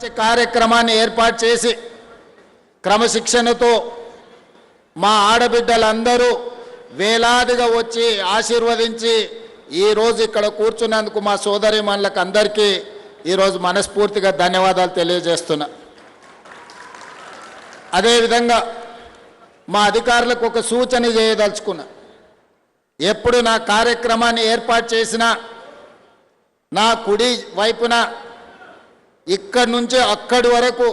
మంచి కార్యక్రమాన్ని ఏర్పాటు చేసి క్రమశిక్షణతో మా ఆడబిడ్డలందరూ వేలాదిగా వచ్చి ఆశీర్వదించి ఈరోజు ఇక్కడ కూర్చున్నందుకు మా సోదరీమణులకు అందరికీ ఈరోజు మనస్ఫూర్తిగా ధన్యవాదాలు తెలియజేస్తున్నా. అదేవిధంగా మా అధికారులకు ఒక సూచన చేయదలుచుకున్నా. ఎప్పుడు నా కార్యక్రమాన్ని ఏర్పాటు చేసినా నా కుడి వైపున ఇక్కడి నుంచి అక్కడి వరకు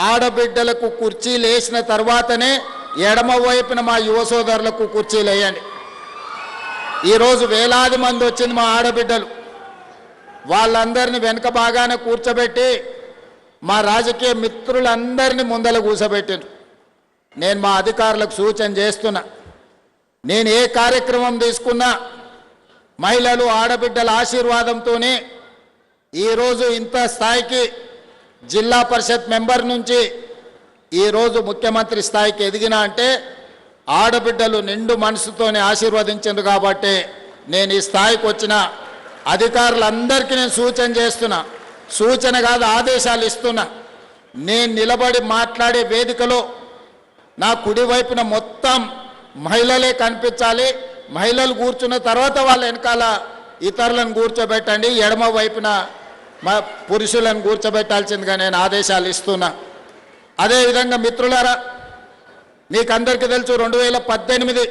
ఆడబిడ్డలకు కుర్చీలు వేసిన తర్వాతనే ఎడమ వైపున మా యువ సోదరులకు కుర్చీలు వేయండి. ఈరోజు వేలాది మంది వచ్చింది మా ఆడబిడ్డలు. వాళ్ళందరినీ వెనుక భాగాన కూర్చోబెట్టి మా రాజకీయ మిత్రులందరినీ ముందల కూర్చోబెట్టారు. నేను మా అధికారులకు సూచన చేస్తున్నా, నేను ఏ కార్యక్రమం తీసుకున్నా మహిళలు ఆడబిడ్డల ఆశీర్వాదంతోనే ఈరోజు ఇంత స్థాయికి జిల్లా పరిషత్ మెంబర్ నుంచి ఈరోజు ముఖ్యమంత్రి స్థాయికి ఎదిగినా అంటే ఆడబిడ్డలు నిండు మనసుతోనే ఆశీర్వదించారు. కాబట్టి నేను ఈ స్థాయికి వచ్చిన అధికారులందరికీ నేను సూచన చేస్తున్నా, సూచన కాదు ఆదేశాలు ఇస్తున్నా. నేను నిలబడి మాట్లాడే వేదికలో నా కుడివైపున మొత్తం మహిళలే కనిపించాలి. మహిళలు కూర్చున్న తర్వాత వాళ్ళ వెనకాల ఇతరులను కూర్చోబెట్టండి, ఎడమ వైపున మా పురుషులను కూర్చోబెట్టాల్సిందిగా నేను ఆదేశాలు ఇస్తున్నా. అదేవిధంగా మిత్రులారా, మీకు అందరికీ తెలుసు 2018